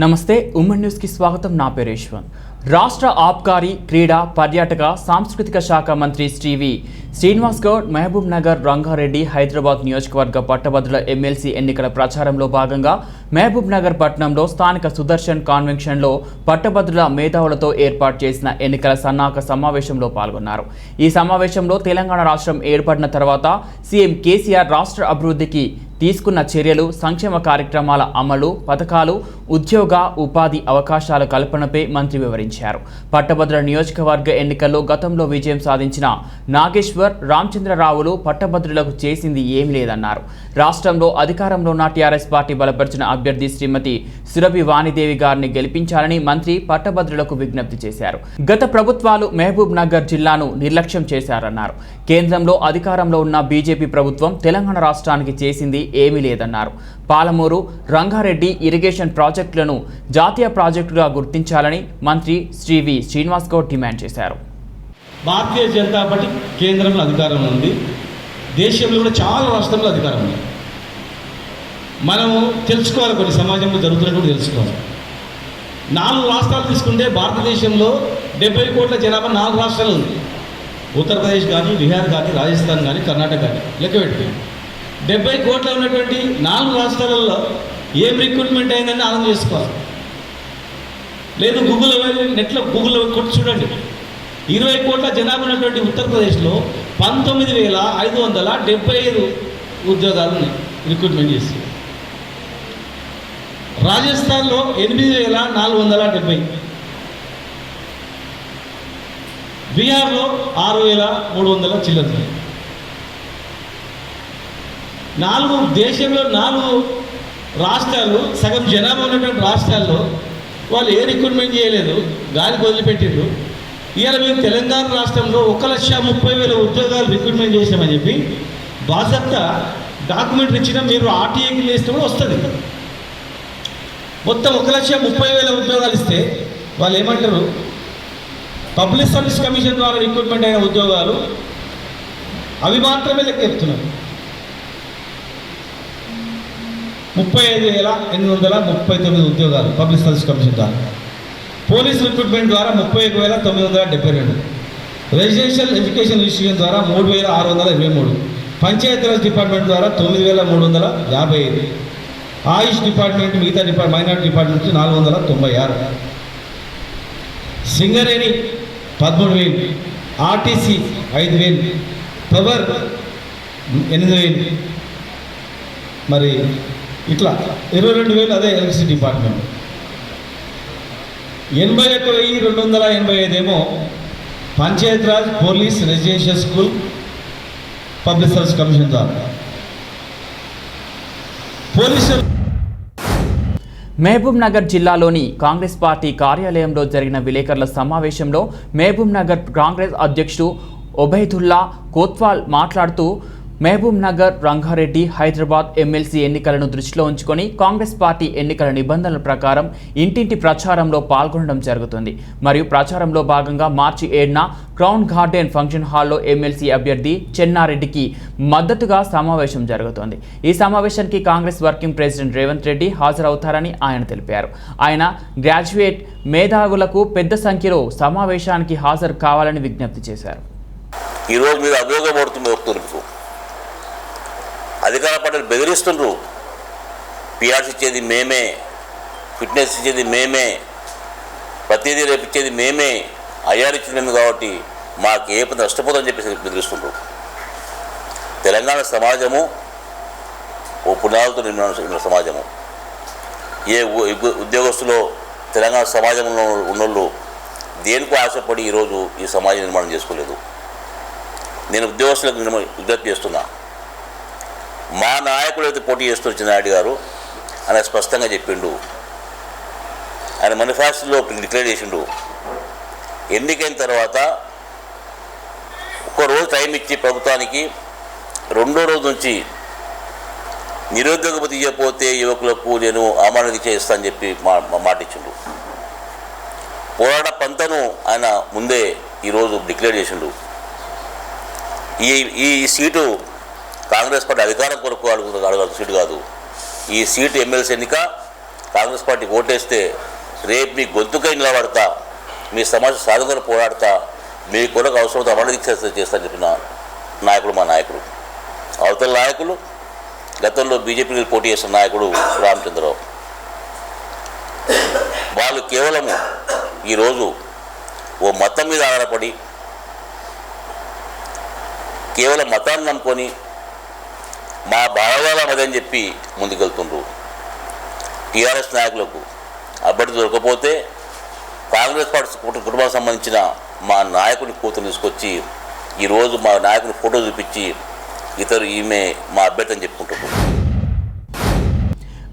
నమస్తే ఉమ్మడి న్యూస్ కి స్వాగతం. నా పేరు యశ్వంత్. రాష్ట్ర ఆబ్కారీ క్రీడా పర్యాటక సాంస్కృతిక శాఖ మంత్రి శ్రీనివాస్ గౌడ్ మహబూబ్ నగర్ రంగారెడ్డి హైదరాబాద్ నియోజకవర్గ పట్టభద్రుల ఎమ్మెల్సీ ఎన్నికల ప్రచారంలో భాగంగా మహబూబ్ నగర్ పట్టణంలో స్థానిక సుదర్శన్ కాన్వెన్షన్లో పట్టభద్రుల మేధావులతో ఏర్పాటు చేసిన ఎన్నికల సన్నాహక సమావేశంలో పాల్గొన్నారు. ఈ సమావేశంలో తెలంగాణ రాష్ట్రం ఏర్పడిన తర్వాత సీఎం కేసీఆర్ రాష్ట్ర అభివృద్ధికి తీసుకున్న చర్యలు, సంక్షేమ కార్యక్రమాల అమలు, పథకాలు, ఉద్యోగ ఉపాధి అవకాశాల కల్పనపై మంత్రి వివరించారు. పట్టభద్రుల నియోజకవర్గ ఎన్నికల్లో గతంలో విజయం సాధించిన నాగేశ్వర్, రామచంద్రరావులు పట్టభద్రులకు చేసింది ఏమీ లేదన్నారు. రాష్ట్రంలో అధికారంలో ఉన్న టీఆర్ఎస్ పార్టీ బలపరిచిన అభ్యర్థి శ్రీమతి సురభి వాణిదేవి గారిని గెలిపించాలని మంత్రి పట్టభద్రులకు విజ్ఞప్తి చేశారు. గత ప్రభుత్వాలు మహబూబ్ నగర్ జిల్లాను నిర్లక్ష్యం చేశారన్నారు. కేంద్రంలో అధికారంలో ఉన్న బీజేపీ ప్రభుత్వం తెలంగాణ రాష్ట్రానికి చేసింది ఏమీ లేదన్నారు. పాలమూరు, రంగారెడ్డి ఇరిగేషన్ ప్రాజెక్టులను జాతీయ ప్రాజెక్టుగా గుర్తించాలని మంత్రి శ్రీనివాస్ గౌడ్ డిమాండ్ చేశారు. భారతీయ జనతా పార్టీ కేంద్రంలో అధికారంలో ఉంది, దేశంలో కూడా చాలా రాష్ట్రంలో అధికారం ఉంది. మనము తెలుసుకోవాలి, కొన్ని సమాజంలో జరుగుతున్నట్టు కూడా తెలుసుకోవాలి. 4 రాష్ట్రాలు తీసుకుంటే భారతదేశంలో 70 కోట్ల జనాభా 4 రాష్ట్రాలు ఉంది. ఉత్తరప్రదేశ్ కానీ, బీహార్ కానీ, రాజస్థాన్ కానీ, కర్ణాటక కానీ లెక్క పెట్టి 70 కోట్ల ఉన్నటువంటి 4 రాష్ట్రాలలో ఏం రిక్రూట్మెంట్ అయిందని ఆలోచన చేసుకోవాలి. లేదు నెట్లో గూగుల్లో కొట్టి చూడండి. 20 కోట్ల జనాభా ఉన్నటువంటి ఉత్తరప్రదేశ్లో 19,575 ఉద్యోగాలను రిక్రూట్మెంట్ చేసి, రాజస్థాన్లో 8,470, బీహార్లో 6,300 చిల్లర. దేశంలో 4 రాష్ట్రాలు, సగం జనాభా ఉన్నటువంటి రాష్ట్రాల్లో వాళ్ళు ఏ రిక్రూట్మెంట్ చేయలేదు, గాలికి వదిలిపెట్టిండ్రు. ఇవాళ మేము తెలంగాణ రాష్ట్రంలో 1,30,000 ఉద్యోగాలు రిక్రూట్మెంట్ చేసామని చెప్పి బాసత్త డాక్యుమెంట్ ఇచ్చిన, మీరు ఆర్టీఐకి వేస్తే కూడా వస్తుంది. మొత్తం 1,30,000 ఉద్యోగాలు ఇస్తే వాళ్ళు ఏమంటారు, పబ్లిక్ సర్వీస్ కమిషన్ ద్వారా రిక్రూట్మెంట్ అయిన ఉద్యోగాలు అవి మాత్రమే లెక్క చెప్తున్నారు. 35,839 ఉద్యోగాలు పబ్లిక్ సర్వీస్ కమిషన్ ద్వారా. పోలీస్ రిక్రూట్మెంట్ ద్వారా 31,972, రెసిడెన్షియల్ ఎడ్యుకేషన్ ఇన్స్టిట్యూషన్ ద్వారా 3,623, పంచాయతీరాజ్ డిపార్ట్మెంట్ ద్వారా 9,355, ఆయుష్ డిపార్ట్మెంట్, మిగతా minority department 496, Singareni 13,000, RTC 5,000, power 8,000, మరి ఇట్లా 22,000 అదే ఎలక్ట్రిసిటీ డిపార్ట్మెంట్. 81,285 ఏమో Panchayati Raj, police, residential school, public service commission ద్వారా. పోలీసు మహబూబ్ నగర్ జిల్లాలోని కాంగ్రెస్ పార్టీ కార్యాలయంలో జరిగిన విలేకరుల సమావేశంలో మహబూబ్ నగర్ కాంగ్రెస్ అధ్యక్షుడు ఒబైదుల్లా కోత్వాల్ మాట్లాడుతూ, మహబూబ్ నగర్, రంగారెడ్డి, హైదరాబాద్ ఎమ్మెల్సీ ఎన్నికలను దృష్టిలో ఉంచుకొని కాంగ్రెస్ పార్టీ ఎన్నికల నిబంధనల ప్రకారం ఇంటింటి ప్రచారంలో పాల్గొనడం జరుగుతుంది. మరియు ప్రచారంలో భాగంగా మార్చి 7న క్రౌన్ గార్డెన్ ఫంక్షన్ హాల్లో ఎమ్మెల్సీ అభ్యర్థి చెన్నారెడ్డికి మద్దతుగా సమావేశం జరుగుతోంది. ఈ సమావేశానికి కాంగ్రెస్ వర్కింగ్ ప్రెసిడెంట్ రేవంత్ రెడ్డి హాజరవుతారని ఆయన తెలిపారు. ఆయన గ్రాడ్యుయేట్ మేధావులకు పెద్ద సంఖ్యలో సమావేశానికి హాజరు కావాలని విజ్ఞప్తి చేశారు. ఈరోజు మీరు అభియోగపడుతుంది, అధికార పార్టీలు బెదిరిస్తుండ్రు. పిఆర్సీ ఇచ్చేది మేమే, ఫిట్నెస్ ఇచ్చేది మేమే, ప్రతిదీ రేపిచ్చేది మేమే, ఐఆర్ ఇచ్చేది మేమే, కాబట్టి మాకు ఏ పని నష్టపోతుందని చెప్పేసి బెదిరిస్తుండ్రు. తెలంగాణ సమాజము ఓ పునాదులతో నిర్మాణ సమాజము. ఏ ఉద్యోగస్తులో తెలంగాణ సమాజంలో ఉన్నోళ్ళు దేనికో ఆశపడి ఈరోజు ఈ సమాజం నిర్మాణం చేసుకోలేదు. నేను ఉద్యోగస్తులకు విజ్ఞప్తి చేస్తున్నా, మా నాయకుడు అయితే పోటీ చేస్తున్న చిన్నారెడ్డి గారు ఆయన స్పష్టంగా చెప్పిండు, ఆయన మేనిఫెస్టోలో డిక్లేర్ చేసిండు, ఎన్నికైన తర్వాత 1 రోజు టైం ఇచ్చి ప్రభుత్వానికి 2వ రోజు నుంచి నిరుద్యోగ భృతి ఇవ్వకపోతే యువకులకు నేను అమానతి చేస్తానని చెప్పి మాట ఇచ్చిండు. పోరాట పంతను ఆయన ముందే ఈరోజు డిక్లేర్ చేసిండు. ఈ సీటు కాంగ్రెస్ పార్టీ అధికారం కొరకు అడగాల్సిన సీటు కాదు. ఈ సీటు ఎమ్మెల్సీ ఎన్నిక కాంగ్రెస్ పార్టీకి ఓటేస్తే రేపు మీ గొంతుకై నిలబడతా, మీ సమస్య సాధకులు పోరాడతా, మీ కొరకు అవసరం అమలు దీక్ష చేస్తానని చెప్పిన నాయకుడు మా నాయకుడు. అవతల నాయకులు గతంలో బీజేపీకి పోటీ చేసిన నాయకుడు రామచంద్రరావు. వాళ్ళు కేవలము ఈరోజు ఓ మతం మీద ఆధారపడి కేవలం మతాన్ని నమ్ముకొని మా భావజాలం అదని చెప్పి ముందుకెళ్తుండ్రు. టీఆర్ఎస్ నాయకులకు అభ్యర్థి దొరకపోతే కాంగ్రెస్ పార్టీ కుటుంబానికి సంబంధించిన మా నాయకుని కూతురు తీసుకొచ్చి ఈరోజు మా నాయకుని ఫోటో చూపించి ఈమె మా అభ్యర్థి అని చెప్పుకుంటున్నారు.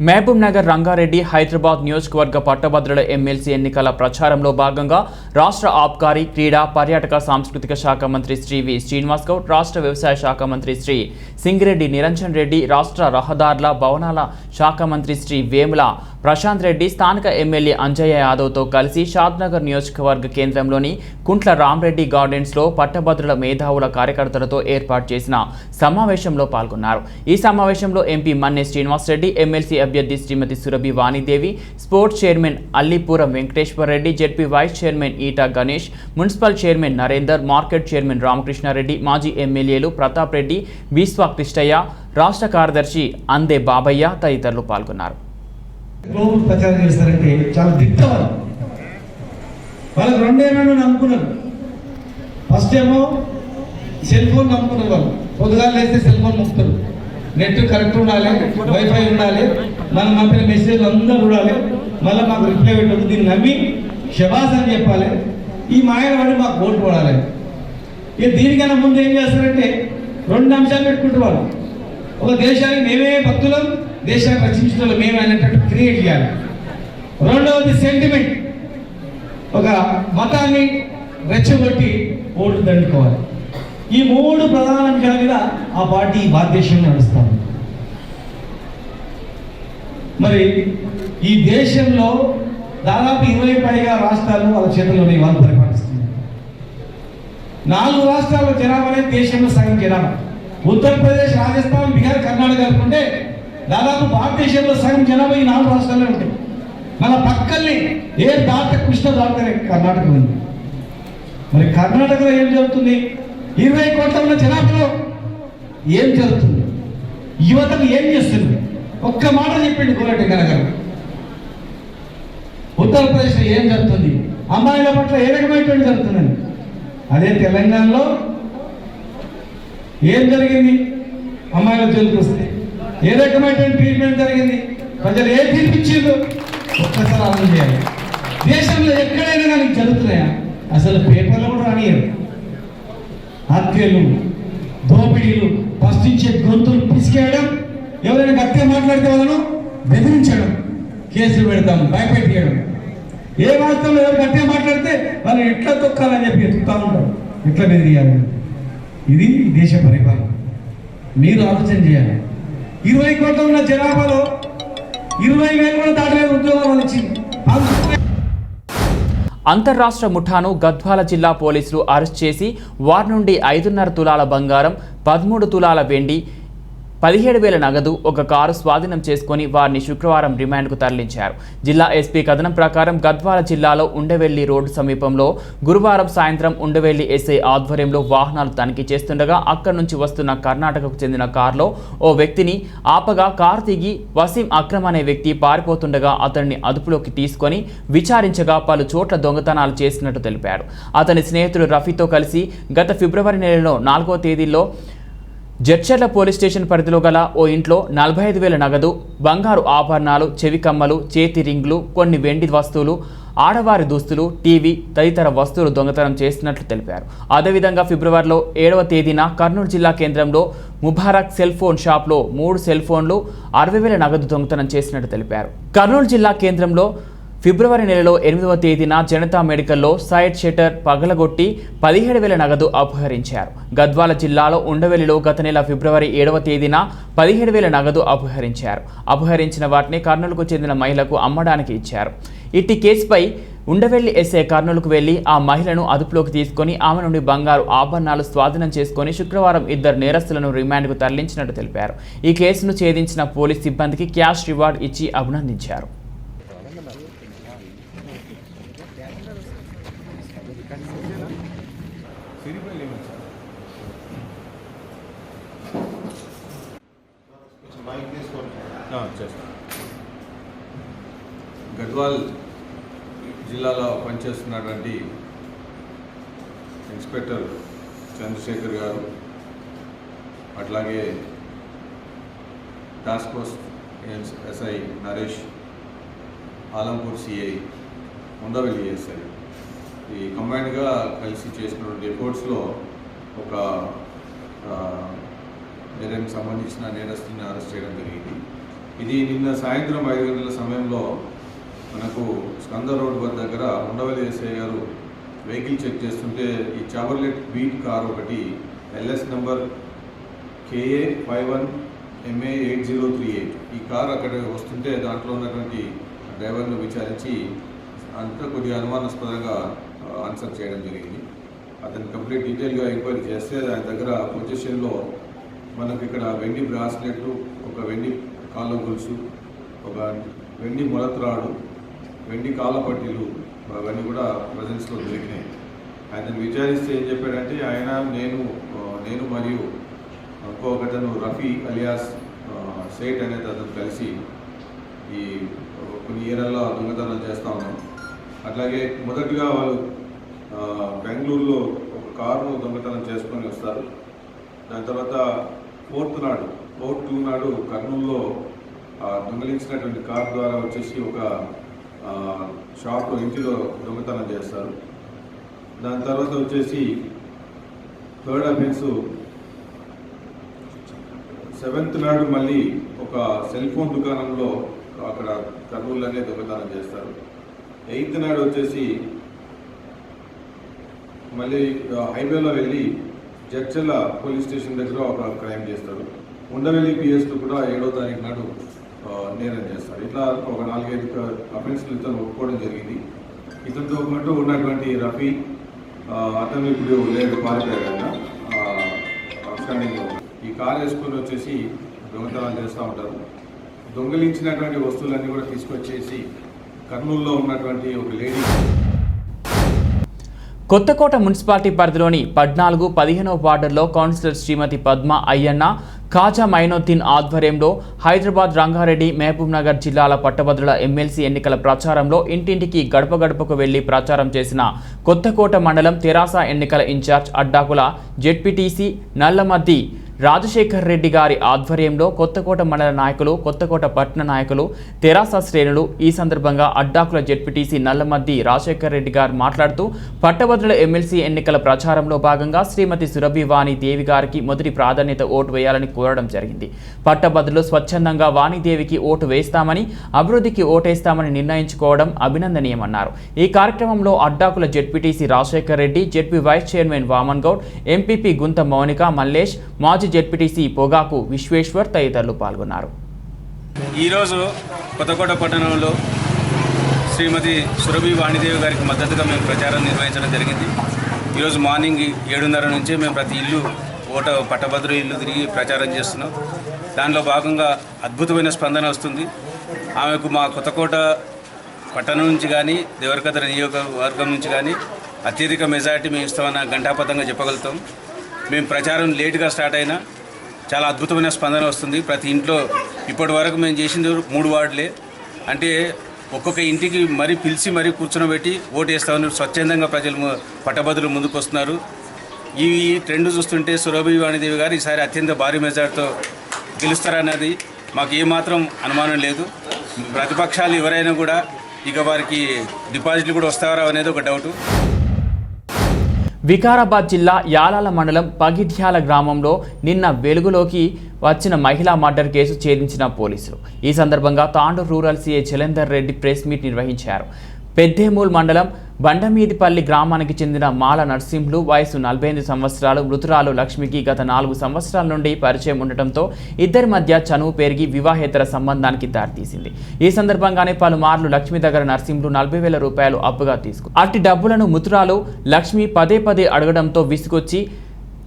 మహబూబ్ నగర్ రంగారెడ్డి హైదరాబాద్ నియోజకవర్గ పట్టభద్రుల ఎమ్మెల్సీ ఎన్నికల ప్రచారంలో భాగంగా రాష్ట్ర ఆబ్కారీ, క్రీడా, పర్యాటక సాంస్కృతిక శాఖ మంత్రి శ్రీ వి శ్రీనివాస్ గౌడ్, రాష్ట్ర వ్యవసాయ శాఖ మంత్రి శ్రీ సింగిరెడ్డి నిరంజన్ రెడ్డి, రాష్ట్ర రహదారుల భవనాల శాఖ మంత్రి శ్రీ వేముల ప్రశాంత్ రెడ్డి స్థానిక ఎమ్మెల్యే అంజయ్య యాదవ్తో కలిసి షాద్నగర్ నియోజకవర్గ కేంద్రంలోని కుంట్ల రామరెడ్డి గార్డెన్స్లో పట్టభద్రుల మేధావుల కార్యకర్తలతో ఏర్పాటు చేసిన సమావేశంలో పాల్గొన్నారు. ఈ సమావేశంలో ఎంపీ మన్నే శ్రీనివాస్ రెడ్డి, ఎమ్మెల్సీ అభ్యర్థి శ్రీమతి Surabhi Vani Devi, sports chairman Allipuram Venkateshwar Reddy, ZP vice chairman eta Ganesh, municipal chairman Narender, market chairman Ramakrishna Reddy, మాజీ ఎమ్మెల్యేలు ప్రతాప్ రెడ్డి, బీస్వా కృష్ణయ్య, రాష్ట్ర కార్యదర్శి అందే బాబయ్య తదితరులు పాల్గొన్నారు. గ్లోబల్ ప్రచారం చేస్తారంటే చాలా దిట్టవాళ్ళు. వాళ్ళకి రెండేళ్ళు నమ్ముకున్నారు. ఫస్ట్ ఏమో సెల్ ఫోన్ నమ్ముకున్నారు. వాళ్ళు పొద్దుగాలు వేస్తే సెల్ ఫోన్ నమ్ముతారు. నెట్ కరెక్ట్ ఉండాలి, వైఫై ఉండాలి, మనం పంపిన మెసేజ్లు అందరూ చూడాలి, మళ్ళీ మాకు రిప్లై పెట్టదు. దీన్ని నమ్మి శబాస్ అని చెప్పాలి. ఈ మాయల పడి మాకు ఓటు పడాలి. ఇక దీనికన్నా ముందు ఏం చేస్తారంటే 2 అంశాలు పెట్టుకుంటారు వాళ్ళు. ఒక దేశానికి మేమే భక్తులం, దేశాన్ని రక్షించడంలో మేము అనేటట్టు క్రియేట్ చేయాలి. రెండవది సెంటిమెంట్, ఒక మతాన్ని రెచ్చగొట్టి ఓటు దండుకోవాలి. ఈ 3 ప్రధాన అంశాల మీద ఆ పార్టీ భారతదేశంలో నడుస్తాం. మరి ఈ దేశంలో దాదాపు 20 పైగా రాష్ట్రాలు వాళ్ళ చేతుల్లోనే వాళ్ళు పరిపాలిస్తున్నారు. 4 రాష్ట్రాల జనాభా అనేది దేశంలో సగం జనాభా. ఉత్తరప్రదేశ్, రాజస్థాన్, బీహార్, కర్ణాటక కలుపుకుంటే దాదాపు భారతదేశంలో సగం జనాభా ఈ 4 రాష్ట్రాల్లో ఉంటాయి. మన పక్కల్ని ఏ దాట కృష్ణ దాటనే కర్ణాటక ఉంది. మరి కర్ణాటకలో ఏం జరుగుతుంది? 20 కోట్ల ఉన్న జనాభాలో ఏం జరుగుతుంది? యువతకు ఏం చేస్తుంది? ఒక్క మాట చెప్పిండు కోరటి గారు. ఉత్తరప్రదేశ్లో ఏం జరుగుతుంది? అమ్మాయిల పట్ల ఏ రకమైనటువంటి జరుగుతుందండి. అదే తెలంగాణలో ఏం జరిగింది? అమ్మాయిల జోలికి వస్తే ఏ రకమైనటువంటి ట్రీట్మెంట్ జరిగింది? ప్రజలు ఏ తీర్పిచ్చిందో ఒక్కసారి ఆలోచన చేయాలి. దేశంలో ఎక్కడైనా కానీ జరుగుతున్నాయా? అసలు పేపర్లో కూడా రానియరు. హత్యలు, దోపిడీలు, ప్రశ్నించే గొంతులు పిసికేయడం, ఎవరైనా గట్టిగా మాట్లాడితే వాళ్ళను బెదిరించడం, కేసులు పెడతాం, భయపెట్టేయడం. ఏ వాస్తవంలో ఎవరు గట్టిగా మాట్లాడితే వాళ్ళు ఎట్లా తొక్కాలని చెప్పి ఎత్తుతా ఉంటారు, ఎట్లా బెదిరియాలి. ఇది దేశ పరిపాలన. మీరు ఆలోచన చేయాలి. 20 కోట్ల ఉన్న జనాభాలో 20,000 కూడా దాటలేదు ఉద్యోగాలు ఇచ్చింది. అంతర్రాష్ట్ర ముఠాను గద్వాల జిల్లా పోలీసులు అరెస్ట్ చేసి వారి నుండి 5.5 తులాల బంగారం, 13 తులాల వెండి, 17,000 నగదు, ఒక కారు స్వాధీనం చేసుకుని వారిని శుక్రవారం రిమాండ్కు తరలించారు. జిల్లా ఎస్పీ కథనం ప్రకారం గద్వాల జిల్లాలో ఉండవెల్లి రోడ్డు సమీపంలో గురువారం సాయంత్రం ఉండవెల్లి ఎస్ఐ ఆధ్వర్యంలో వాహనాలు తనిఖీ చేస్తుండగా అక్కడి నుంచి వస్తున్న కర్ణాటకకు చెందిన కారులో ఓ వ్యక్తిని ఆపగా కారు దిగి వసీం అక్రమ్ అనే వ్యక్తి పారిపోతుండగా అతన్ని అదుపులోకి తీసుకొని విచారించగా పలు చోట్ల దొంగతనాలు చేసినట్టు తెలిపాడు. అతని స్నేహితుడు రఫీతో కలిసి గత ఫిబ్రవరి నెలలో 4వ తేదీలో జడ్చర్ల పోలీస్ స్టేషన్ పరిధిలో గల ఓ ఇంట్లో 45,000 నగదు, బంగారు ఆభరణాలు, చెవి కమ్మలు, చేతి రింగ్లు, కొన్ని వెండి వస్తువులు, ఆడవారి దుస్తులు, టీవీ తదితర వస్తువులు దొంగతనం చేసినట్లు తెలిపారు. అదేవిధంగా ఫిబ్రవరిలో 7వ తేదీన కర్నూలు జిల్లా కేంద్రంలో ముబారక్ సెల్ ఫోన్ షాప్లో 3 సెల్ ఫోన్లు, 60,000 నగదు దొంగతనం చేసినట్టు తెలిపారు. కర్నూలు జిల్లా కేంద్రంలో ఫిబ్రవరి నెలలో 8వ తేదీన జనతా మెడికల్లో సైడ్ షట్టర్ పగలగొట్టి 17,000 నగదు అపహరించారు. గద్వాల జిల్లాలో ఉండవెల్లిలో గత నెల ఫిబ్రవరి 7వ తేదీన 17,000 నగదు అపహరించారు. అపహరించిన వాటిని కర్నూలుకు చెందిన మహిళకు అమ్మడానికి ఇచ్చారు. ఇట్టి కేసుపై ఉండవెల్లి ఎస్ఐ కర్నూలుకు వెళ్లి ఆ మహిళను అదుపులోకి తీసుకుని ఆమె నుండి బంగారు ఆభరణాలు స్వాధీనం చేసుకుని శుక్రవారం 2 నేరస్తులను రిమాండ్కు తరలించినట్టు తెలిపారు. ఈ కేసును ఛేదించిన పోలీస్ సిబ్బందికి క్యాష్ రివార్డ్ ఇచ్చి అభినందించారు. గద్వాల్ జిల్లాలో పనిచేస్తున్నటువంటి ఇన్స్పెక్టర్ చంద్రశేఖర్ గారు, అట్లాగే task force SI Naresh, Alampur CI, Undavalli SI ఈ కంబైన్డ్గా కలిసి చేసినటువంటి ఎఫర్ట్స్లో ఒక నేరానికి సంబంధించిన నేరస్తుని అరెస్ట్ చేయడం జరిగింది. ఇది నిన్న సాయంత్రం 5 గంటల సమయంలో మనకు స్కందర్ రోడ్ దగ్గర ఉండవల్లి ఎస్ఐ గారు వెహికల్ చెక్ చేస్తుంటే ఈ చావర్లెట్ బీట్ కార్ ఒకటి LS నెంబర్ KA 51MA 8038 ఈ కార్ అక్కడ వస్తుంటే దాంట్లో ఉన్నటువంటి డ్రైవర్ను విచారించి అంతా కొద్దిగా అనుమానాస్పదంగా ఆన్సర్ చేయడం జరిగింది. అతను కంప్లీట్ డీటెయిల్గా ఎంక్వైరీ చేస్తే దాని దగ్గర పొజిషన్లో మనకు ఇక్కడ వెండి బ్రాస్లెట్లు, ఒక వెండి కాళ్ళ గొలుసు, ఒక వెండి మొలత్రాడు, వెండి కాళ్ళ పట్టీలు అవన్నీ కూడా ప్రజెన్స్లో దొరికినాయి. ఆయన విచారిస్తే ఏం చెప్పాడంటే నేను మరియు ఇంకొకతను రఫీ అలియాస్ సేట్ అనేది అతను కలిసి ఈ కొన్ని ఏరియాల్లో దొంగతనం చేస్తూ ఉన్నాం. అట్లాగే మొదటిగా వాళ్ళు బెంగళూరులో ఒక కారును దొంగతనం చేసుకొని వస్తారు. దాని తర్వాత ఫోర్త్ 2 నాడు కర్నూలులో దొంగలించినటువంటి కార్ ద్వారా వచ్చేసి ఒక షాప్లో ఇంటిలో దొంగతనం చేస్తారు. దాని తర్వాత వచ్చేసి థర్డ్ అఫెన్స్ 7th నాడు మళ్ళీ ఒక సెల్ ఫోన్ దుకాణంలో అక్కడ కర్నూలులోనే దొంగతనం చేస్తారు. 8th నాడు వచ్చేసి మళ్ళీ హైవేలో వెళ్ళి జడ్చర్ల పోలీస్ స్టేషన్ దగ్గర ఒక క్రైమ్ చేస్తారు. ఉండవెల్లి పిఎస్లో కూడా 7వ తారీఖు నాడు నేరం చేస్తారు. ఇట్లా ఒక 4-5 అఫెన్స్లు ఇతను ఒప్పుకోవడం జరిగింది. ఇతనితో పాటు ఉన్నటువంటి రఫీ అతను ఇప్పుడు లేదు, పారిపోయాడు కదా అవుట్స్టాండింగ్లో. ఈ కార్ వేసుకొని వచ్చేసి దొంగతనాలు చేస్తూ ఉంటారు. దొంగలించినటువంటి వస్తువులన్నీ కూడా తీసుకొచ్చేసి కర్నూలులో ఉన్నటువంటి ఒక లేడీ. కొత్తకోట మున్సిపాలిటీ పరిధిలోని 14, 15వ వార్డుల్లో కౌన్సిలర్ శ్రీమతి పద్మ అయ్యన్న, ఖాజా మైనుద్దీన్ ఆధ్వర్యంలో హైదరాబాద్, రంగారెడ్డి, మహబూబ్ నగర్ జిల్లాల పట్టభద్రుల ఎమ్మెల్సీ ఎన్నికల ప్రచారంలో ఇంటింటికి గడప గడపకు వెళ్లి ప్రచారం చేసిన కొత్తకోట మండలం తెరాస ఎన్నికల ఇన్ఛార్జ్ అడ్డాకుల జెడ్పీటీసీ నల్లమద్ది రాజశేఖర్ రెడ్డి గారి ఆధ్వర్యంలో కొత్తకోట మండల నాయకులు, కొత్తకోట పట్టణ నాయకులు, తెరాస శ్రేణులు ఈ సందర్భంగా అడ్డాకుల జెడ్పీటీసీ నల్లమద్ది రాజశేఖర్ రెడ్డి గారు మాట్లాడుతూ పట్టభద్రుల ఎమ్మెల్సీ ఎన్నికల ప్రచారంలో భాగంగా శ్రీమతి సురభి వాణిదేవి గారికి మొదటి ప్రాధాన్యత ఓటు వేయాలని కోరడం జరిగింది. పట్టభద్రులు స్వచ్ఛందంగా వాణిదేవికి ఓటు వేస్తామని, అభివృద్ధికి ఓటేస్తామని నిర్ణయించుకోవడం అభినందనీయమన్నారు. ఈ కార్యక్రమంలో Addakula ZPTC Rajasekhar Reddy, ZP vice chairman Vaman Goud, MPP Gunta Mounika, Mallesh, మాజీ జెడ్పీటీసీ పొగాకు విశ్వేశ్వర్ తదితరులు పాల్గొన్నారు. ఈరోజు కొత్తకోట పట్టణంలో శ్రీమతి సురభి వాణిదేవి గారికి మద్దతుగా మేము ప్రచారం నిర్వహించడం జరిగింది. ఈరోజు మార్నింగ్ 7:30 నుంచి మేము ప్రతి ఇల్లు పట్టభద్రు ఇల్లు తిరిగి ప్రచారం చేస్తున్నాం. దానిలో భాగంగా అద్భుతమైన స్పందన వస్తుంది. ఆమెకు మా కొత్తకోట పట్టణం నుంచి కానీ, దేవరకద్ర నియోజకవర్గం నుంచి కానీ అత్యధిక మెజారిటీ మేము ఇస్తామన్న ఘంటాపథంగా చెప్పగలుగుతాం. మేము ప్రచారం లేటుగా స్టార్ట్ అయినా చాలా అద్భుతమైన స్పందన వస్తుంది. ప్రతి ఇంట్లో ఇప్పటి వరకు మేము చేసింది 3 వార్డులే. అంటే ఒక్కొక్క ఇంటికి మరీ పిలిచి మరీ కూర్చోబెట్టి ఓటు వేస్తామని స్వచ్ఛందంగా ప్రజలు పట్టభద్రులు ముందుకు వస్తున్నారు. ఈ ట్రెండ్ చూస్తుంటే సురభి వాణిదేవి గారు ఈసారి అత్యంత భారీ మెజార్టీతో గెలుస్తారన్నది మాకు ఏమాత్రం అనుమానం లేదు. ప్రతిపక్షాలు ఎవరైనా కూడా ఇక వారికి డిపాజిట్లు కూడా వస్తారా అనేది ఒక డౌటు. వికారాబాద్ జిల్లా యాలాల మండలం పగిడ్యాల గ్రామంలో నిన్న వెలుగులోకి వచ్చిన మహిళా మర్డర్ కేసు ఛేదించిన పోలీసులు. ఈ సందర్భంగా Tandur rural CI Chalender Reddy press meet నిర్వహించారు. పెద్దేమూల్ మండలం బండమీదిపల్లి గ్రామానికి చెందిన మాల నర్సింహులు, వయసు 48 సంవత్సరాలు, మృతురాలు లక్ష్మికి గత 4 సంవత్సరాల నుండి పరిచయం ఉండటంతో ఇద్దరి మధ్య చనువు పెరిగి వివాహేతర సంబంధానికి దారితీసింది. ఈ సందర్భంగానే పలుమార్లు లక్ష్మి దగ్గర నర్సింహులు 40,000 రూపాయలు అప్పుగా తీసుకు అట్టి డబ్బులను మృతురాలు లక్ష్మి పదే అడగడంతో విసుగొచ్చి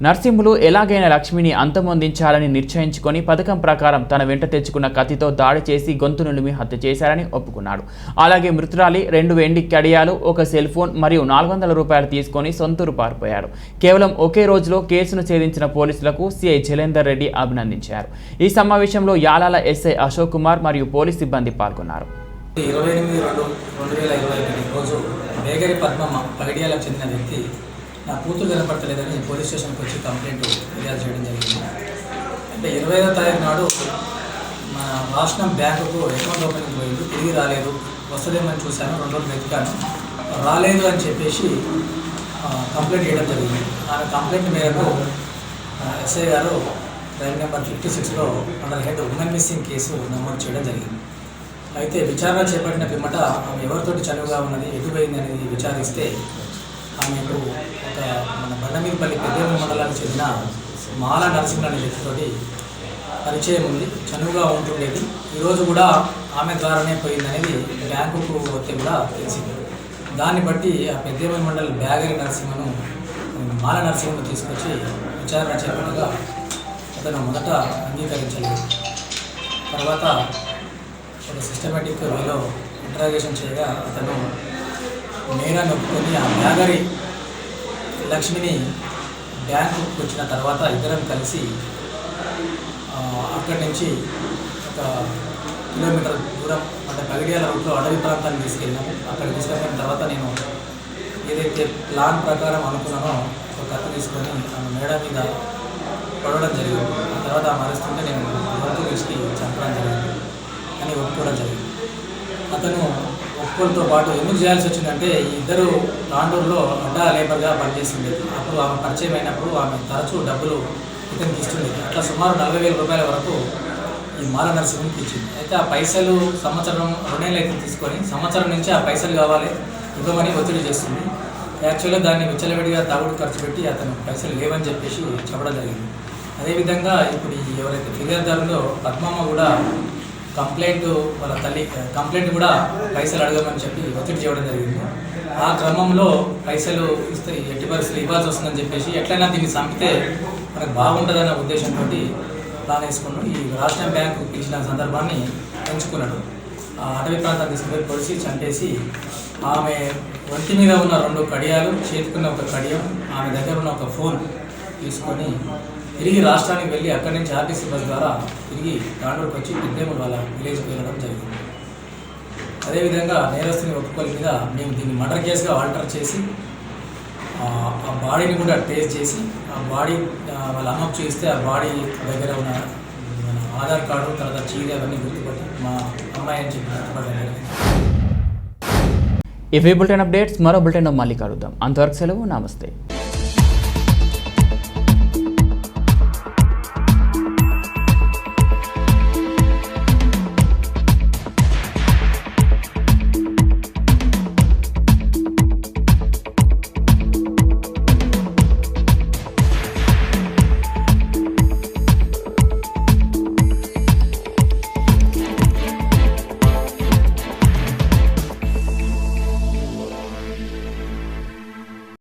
నర్సింహులు ఎలాగైనా లక్ష్మిని అంతమొందించాలని నిశ్చయించుకొని పథకం ప్రకారం తన వెంట తెచ్చుకున్న కత్తితో దాడి చేసి గొంతు నులిమి హత్య చేశారని ఒప్పుకున్నాడు. అలాగే మృతురాలి 2 వెండి కడియాలు, ఒక సెల్ ఫోన్ మరియు 400 రూపాయలు తీసుకొని సొంతూరు పారిపోయాడు. కేవలం ఒకే రోజులో కేసును ఛేదించిన పోలీసులకు సిఐ జలేందర్ రెడ్డి అభినందించారు. ఈ సమావేశంలో యాలాల ఎస్ఐ అశోక్ కుమార్ మరియు పోలీస్ సిబ్బంది పాల్గొన్నారు. 28/2/2021 రోజు వేగరి పద్మమ్మ పగడియాలకు చెందిన వ్యక్తి నా కూతురు కనపడతలేదని పోలీస్ స్టేషన్కి వచ్చి కంప్లైంట్ ఫిర్యాదు చేయడం జరిగింది. అంటే 25వ తారీఖు నాడు మన రాష్ట్రం బ్యాంకుకు అకౌంట్ ఓపెనింగ్ పోయింది, తిరిగి రాలేదు. వస్తుందేమని చూశాను, 2 రోజులు వెతికాను, రాలేదు అని చెప్పేసి కంప్లైంట్ చేయడం జరిగింది. ఆమె కంప్లైంట్ మేరకు ఎస్ఐ గారు క్రైమ్ నెంబర్ 56లో under head woman missing case నమోదు చేయడం జరిగింది. అయితే విచారణ చేపట్టిన పిమ్మట ఆమె ఎవరితోటి చనువుగా ఉన్నది, ఎటుపోయింది అనేది విచారిస్తే ఆమెకు ఒక మన బండమీదపల్లి పెద్దేపల్లి మండలానికి చెందిన మాల నరసింహ అనే వ్యక్తితోటి పరిచయం ఉంది, చనువుగా ఉంటుండేది. ఈరోజు కూడా ఆమె ద్వారానే పోయిందనేది బ్యాంకుకు వస్తే కూడా తెలిసింది. దాన్ని బట్టి ఆ పెద్దేపల్లి మండలి బ్యాగరి నరసింహను మాల నరసింహను తీసుకొచ్చి విచారణ చేపట్టగా అతను మొదట అంగీకరించలేదు. తర్వాత ఒక సిస్టమేటిక్ వేలో ఇంట్రాగేషన్ చేయగా అతను నేరాన్ని ఒప్పుకొని ఆ బ్యాగరి లక్ష్మిని బ్యాంకుకు వచ్చిన తర్వాత ఇద్దరం కలిసి అక్కడి నుంచి ఒక కిలోమీటర్ దూరం అంటే పగిడియాల రూట్లో అడవి ప్రాంతాన్ని తీసుకెళ్ళినాము. అక్కడ తీసుకెళ్ళిన తర్వాత నేను ఏదైతే ప్లాన్ ప్రకారం అనుకున్నానో ఒక కత్తి తీసుకొని ఆమె మేడ మీద పడవడం జరిగింది. ఆ తర్వాత ఆమె అరుస్తుంటే నేను గొంతు తీసుకు చంపడం జరిగింది అని ఒప్పుకోవడం జరిగింది. అతను ఒప్పుకోలతో పాటు ఎందుకు చేయాల్సి వచ్చిందంటే ఈ ఇద్దరు తాండూరులో అడ్డా లేబర్గా పనిచేసింది. అప్పుడు ఆమె పరిచయం అయినప్పుడు ఆమె తరచూ డబ్బులు ఇతనికి ఇస్తుండేది. అట్లా సుమారు 40,000 రూపాయల వరకు ఈ మాల నరసింహకి ఇచ్చింది. అయితే ఆ పైసలు సంవత్సరం 2 నెలలు అయితే తీసుకొని సంవత్సరం నుంచి ఆ పైసలు కావాలి ఇవ్వమని ఒత్తిడి చేస్తుంది. యాక్చువల్గా దాన్ని విచ్చలవిడిగా తాగుడు ఖర్చు పెట్టి అతను పైసలు లేవని చెప్పేసి చెప్పడం జరిగింది. అదేవిధంగా ఇప్పుడు ఎవరైతే ఫిర్యాదుదారులో పద్మమ్మ కూడా కంప్లైంట్ వాళ్ళ తల్లి కంప్లైంట్ కూడా పైసలు అడగమని చెప్పి ఒత్తిడి చేయడం జరిగింది. ఆ క్రమంలో పైసలు ఇస్తే ఎట్టి పరిస్థితులు ఇవ్వాల్సి వస్తుందని చెప్పేసి ఎట్లయినా దీన్ని చంపితే మనకు బాగుంటుందన్న ఉద్దేశంతో ప్లాన్ వేసుకున్నాడు. ఈ రాష్ట్రం బ్యాంకు పిలిచిన సందర్భాన్ని ఎంచుకున్నాడు. ఆ అటవీ ప్రాంతాన్ని తీసుకుని పొడిచి చంపేసి ఆమె ఒంటి మీద ఉన్న 2 కడియాలు, చేతికున్న ఒక కడియం, ఆమె దగ్గర ఉన్న ఒక ఫోన్ తీసుకొని తిరిగి రాష్ట్రానికి వెళ్ళి అక్కడి నుంచి ఆర్టీసీ బస్ ద్వారా తిరిగి తాండూరుకి వచ్చి పెద్దేమూరు వాళ్ళ విలేజ్కి వెళ్ళడం జరిగింది. అదేవిధంగా నేరస్తుని ఒప్పుకోల మీద మేము దీన్ని మర్డర్ కేసుగా ఆల్టర్ చేసి ఆ బాడీని కూడా టేస్ట్ చేసి ఆ బాడీ వాళ్ళ అమ్మకు చూస్తే ఆ బాడీ దగ్గర ఉన్న మన ఆధార్ కార్డు, తర్వాత చీర అవన్నీ గుర్తుపట్టి మా అమ్మాయి అని చెప్పి గుర్తుపట్టడం జరిగింది. ఇవే బులెటిన్ అప్డేట్స్, మరో బులెటిన్లో మళ్ళీ కలుద్దాం. అంతవరకు సెలవు, నమస్తే.